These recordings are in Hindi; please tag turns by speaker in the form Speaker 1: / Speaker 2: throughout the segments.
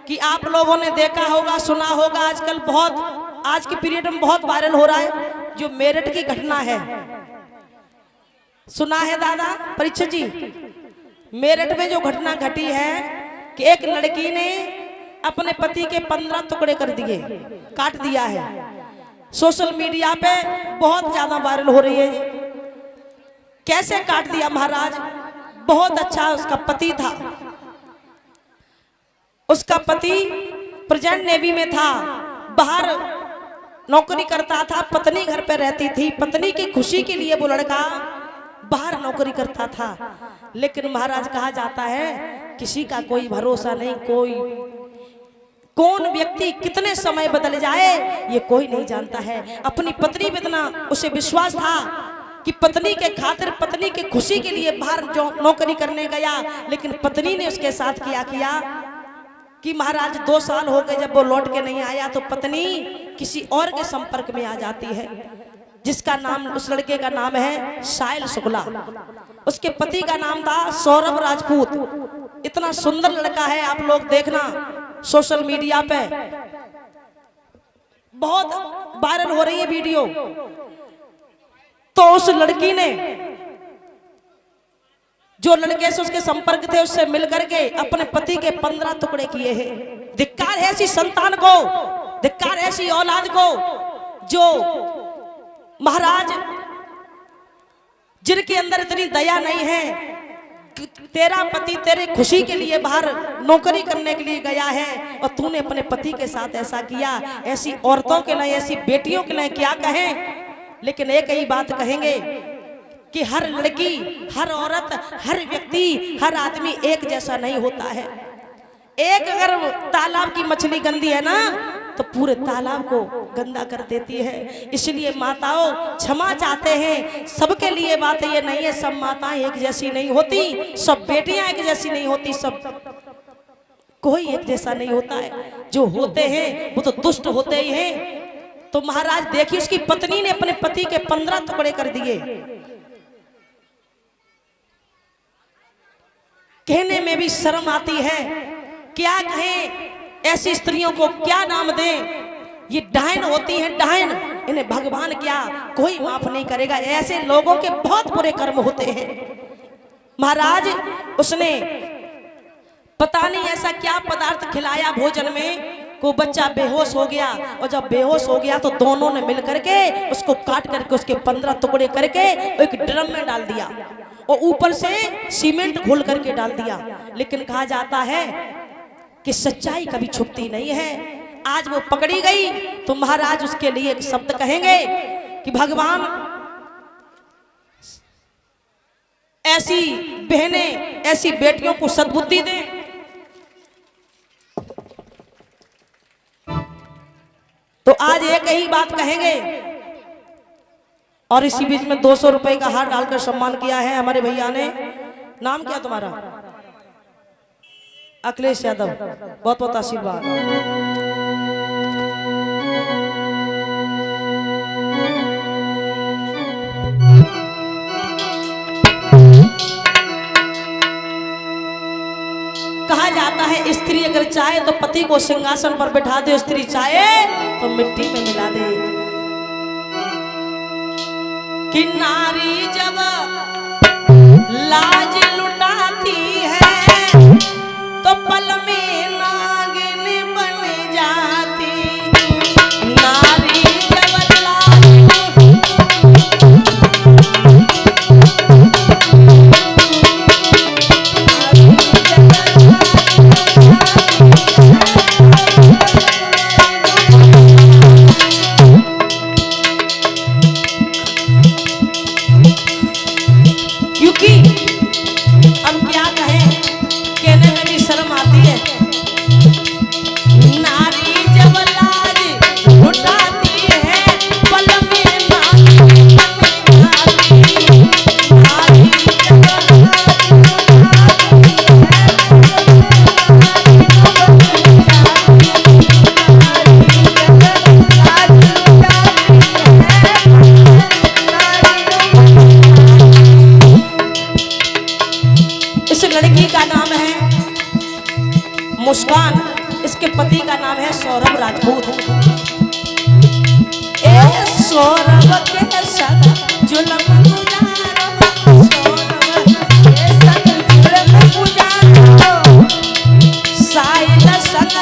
Speaker 1: कि आप लोगों ने देखा होगा, सुना होगा, आजकल बहुत, आज के पीरियड में बहुत वायरल हो रहा है जो मेरठ की घटना है। सुना है दादा परीक्षित जी? मेरठ में जो घटना घटी है कि एक लड़की ने अपने पति के 15 टुकड़े कर दिए, काट दिया है। सोशल मीडिया पे बहुत ज्यादा वायरल हो रही है। कैसे काट दिया महाराज? बहुत अच्छा उसका पति था, उसका पति प्रेजेंट नेवी में था, बाहर नौकरी करता था, पत्नी घर पे रहती थी। पत्नी की खुशी के लिए वो लड़का बाहर नौकरी करता था। लेकिन महाराज कहा जाता है किसी का कोई भरोसा नहीं, कौन व्यक्ति कितने समय बदल जाए ये कोई नहीं जानता है। अपनी पत्नी पे इतना उसे विश्वास था कि पत्नी के खातिर, पत्नी की खुशी के लिए बाहर जो नौकरी करने गया, लेकिन पत्नी ने उसके साथ किया कि महाराज 2 साल हो गए, जब वो लौट के नहीं आया तो पत्नी किसी और के संपर्क में आ जाती है, जिसका नाम, उस लड़के का नाम है साहिल शुक्ला। उसके पति का नाम था सौरभ राजपूत। इतना सुंदर लड़का है, आप लोग देखना सोशल मीडिया पे बहुत वायरल हो रही है वीडियो। तो उस लड़की ने, जो लड़के से उसके संपर्क थे, उससे मिलकर के अपने पति के 15 टुकड़े किए हैं। धिक्कार है ऐसी संतान को, धिक्कार है ऐसी औलाद को जो महाराज, जिनके अंदर इतनी दया नहीं है कि तेरा पति तेरे खुशी के लिए बाहर नौकरी करने के लिए गया है और तूने अपने पति के साथ ऐसा किया। ऐसी औरतों के लिए, ऐसी बेटियों के लिए क्या कहें? लेकिन एक ही बात कहेंगे कि हर लड़की, हर औरत, हर व्यक्ति, हर आदमी एक जैसा नहीं होता है। एक अगर तालाब की मछली गंदी है ना तो पूरे तालाब को गंदा कर देती है। इसलिए माताओं क्षमा चाहते हैं सबके लिए। बात ये नहीं है सब माताएं एक जैसी नहीं होती, सब बेटियां एक जैसी नहीं होती, सब कोई एक जैसा नहीं होता है। जो होते हैं वो तो दुष्ट होते ही हैं। तो महाराज देखिए, उसकी पत्नी ने अपने पति के 15 टुकड़े कर दिए। कहने में भी शर्म आती है, क्या कहें ऐसी स्त्रियों को, क्या नाम दें? ये डायन होती हैं, डायन। इन्हें भगवान क्या कोई माफ नहीं करेगा। ऐसे लोगों के बहुत बुरे कर्म होते हैं। महाराज उसने पता नहीं ऐसा क्या पदार्थ खिलाया भोजन में, को बच्चा बेहोश हो गया। और जब बेहोश हो गया तो दोनों ने मिलकर के उसको काट करके उसके 15 टुकड़े करके एक ड्रम में डाल दिया और ऊपर से सीमेंट घोल करके डाल दिया। लेकिन कहा जाता है कि सच्चाई कभी छुपती नहीं है। आज वो पकड़ी गई तो महाराज उसके लिए एक शब्द कहेंगे कि भगवान ऐसी बहनें, ऐसी बेटियों को सद्बुद्धि दे। तो आज एक ही बात कहेंगे। और इसी बीच में 200 रुपए का हार डालकर सम्मान किया है हमारे भैया ने। नाम क्या तुम्हारा? अखिलेश यादव। बहुत बहुत आशीर्वाद। कहा जाता है स्त्री अगर चाहे तो पति को सिंहासन पर बैठा दे, स्त्री चाहे तो मिट्टी में मिला दे। कि नारी जब लाज लुटाती है तो पल में नागिन बन जाती। नारी जब क्योंकि अब क्या कहें, कहने में भी शर्म आती है। इसके पति का नाम है सौरभ राजपूत। ए सौरभ के संग जुल्म गुजारो, सौरभ के संग जुल्म गुजारो, साहिल संग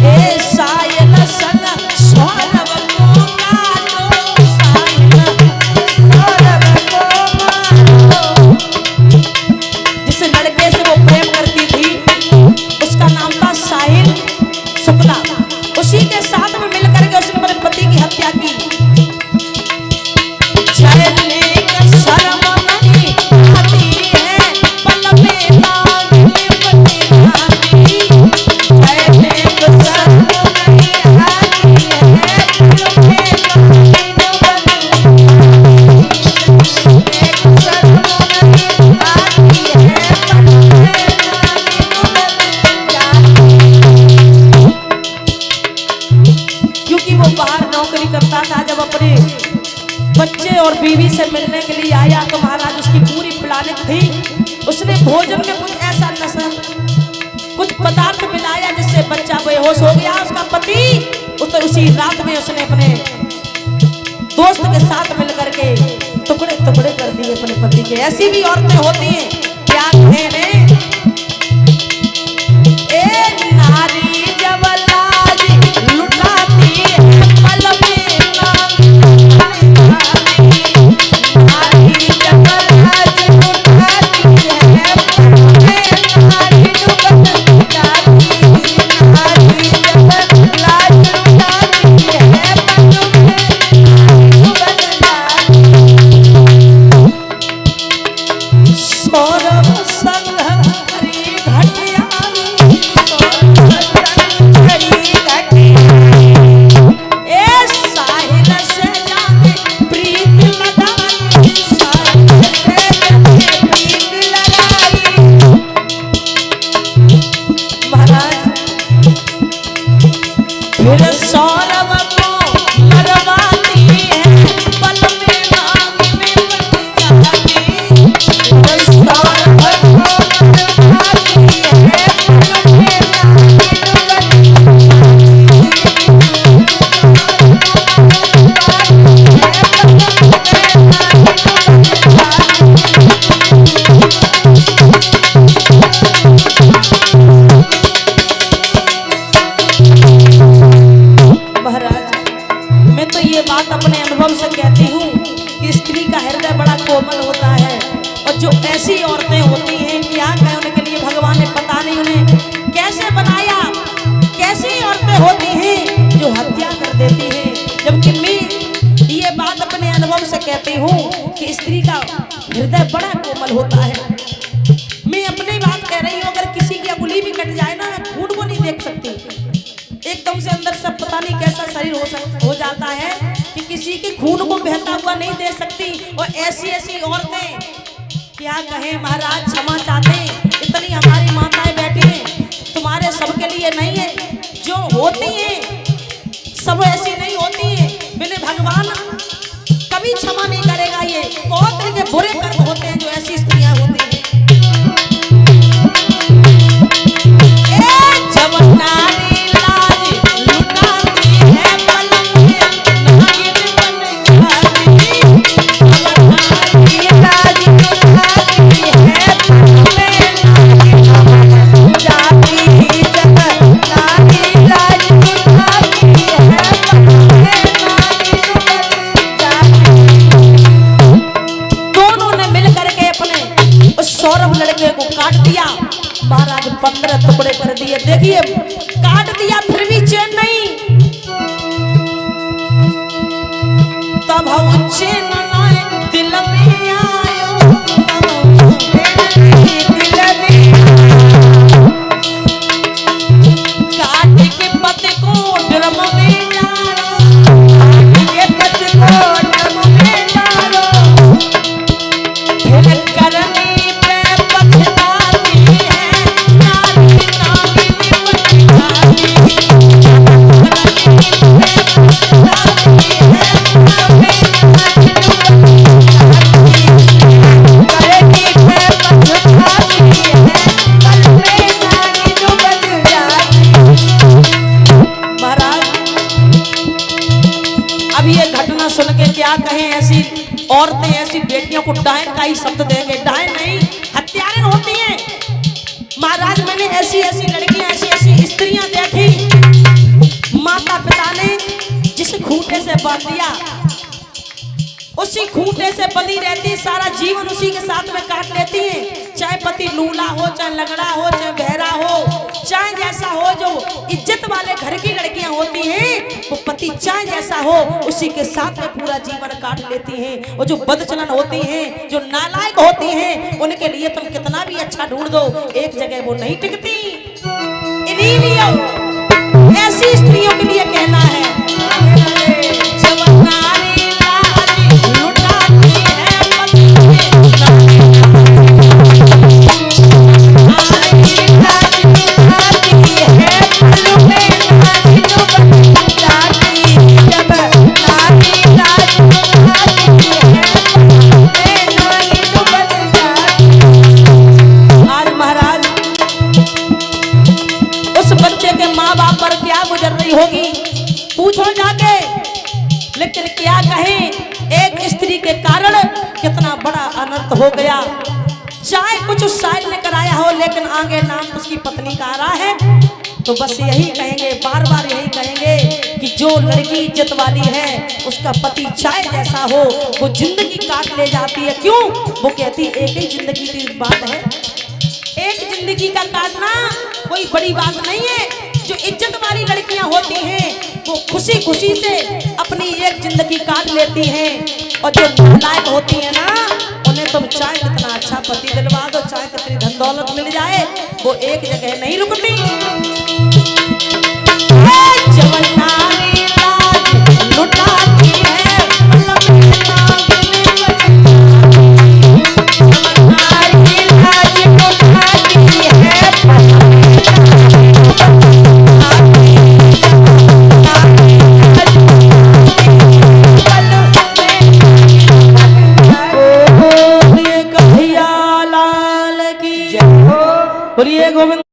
Speaker 1: ए साहिल संग सौरभ को मारो, साहिल सौरभ को मारो। जिस लड़के से वो प्रेम करती थी उसका नाम था साहिल शुक्ला। उसी के साथ में मिलकर के उसने अपने पति की हत्या की। शर्म नहीं आती है पल में नाग निपट जाती, शर्म नहीं आती है पल में करता था। जब अपने बच्चे और बीवी से मिलने के लिए आया तो महाराज उसकी पूरी प्लानिंग थी। उसने भोजन में कुछ ऐसा नशा कुछ पदार्थ मिलाया जिससे बच्चा बेहोश हो गया। उसका पति उसी रात में उसने अपने दोस्त के साथ मिलकर के टुकड़े टुकड़े कर दिए अपने पति के। ऐसी भी औरतें होती हैं, क्या कहने ए नारी जब लाज लुटाती है पल में ऐसी औरतें होती हैं, क्या कहें उनके लिए भगवान ने पता नहीं उन्हें कैसे बनाया। कैसी औरतें होती हैं जो हत्या कर देती हैं। जबकि मैं ये बात अपने अनुभव से कहती हूँ कि स्त्री का हृदय बड़ा कोमल होता है। मैं अपनी बात कह रही हूँ, अगर किसी की अंगुली भी कट जाए ना, मैं खून को नहीं देख सकती। एकदम से अंदर सब पता नहीं कैसा शरीर हो जाता है कि किसी के खून को बहता हुआ नहीं देख सकती। और ऐसी ऐसी औरतें क्या कहें महाराज, क्षमा चाहते हैं। इतनी हमारी माताएं बैठी हैं, तुम्हारे सबके लिए नहीं है। जो होती हैं सब ऐसी नहीं होती हैं। बिना भगवान कभी क्षमा नहीं करेगा। ये बहुत तरह के बुरे कर्म होते हैं जो ऐसी स्त्रियां होती हैं। जब नारी लाज लुटाती है पल में नागिन बन जाती, जब नारी लाज लुटाती है पल में नागिन बन जाती, जब नारी लाज लुटाती है पल में नागिन बन जाती। दोनों ने मिल करके अपने उस सौरभ लड़के को काट दिया। महाराज 15 टुकड़े कर दिए। देखिए काट दिया फिर भी चैन नहीं। तब हम चैन लाए दिल में आयो, दिल में काट के पति को ड्रम में डालो, काट के पति को ड्रम में डालो, फिर करनी पे पछताती है। औरतें ऐसी बेटियों को डायन का ही शब्द देंगे, डायन नहीं, हत्यारिन होती हैं। महाराज मैंने ऐसी ऐसी लड़कियां, ऐसी ऐसी स्त्रियां देखी, माता पिता ने जिस खूंटे से बांध दिया उसी खूंटे से बंधी रहती, सारा जीवन उसी के साथ में काट लेती हैं। चाहे पति लूला हो, चाहे लगड़ा हो, चाहे बहरा हो, चाहे जैसा हो, जो इज्जत वाले घर की लड़कियां होती हैं वो पति चाहे जैसा हो उसी के साथ में पूरा जीवन काट लेती हैं। और जो बदचलन होती हैं, जो नालायक होती हैं, उनके लिए तुम कितना भी अच्छा ढूंढ दो, एक जगह वो नहीं टिकती। इन्हीं लिए ऐसी स्त्रियों के लिए कहना है, होगी पूछो जाके। लेकिन क्या कहें, एक स्त्री के कारण कितना बड़ा अनर्थ हो गया। चाहे कुछ उस साइल ने कराया हो, लेकिन आगे नाम उसकी पत्नी का आ रहा है। तो बस यही कहेंगे, बार बार यही कहेंगे कि जो लड़की इज्जत वाली है उसका पति चाहे जैसा हो वो जिंदगी काट ले जाती है। क्यों? वो कहती एक ही जिंदगी की बात है, एक जिंदगी का काटना कोई बड़ी बात नहीं है। जो इज्जत वाली लड़कियां होती हैं वो खुशी खुशी से अपनी एक जिंदगी काट लेती हैं। और जो नालायक होती है ना, उन्हें तुम चाहे कितना अच्छा पति दिलवा दो, चाहे कितनी धन दौलत मिल जाए, वो एक जगह नहीं रुकती।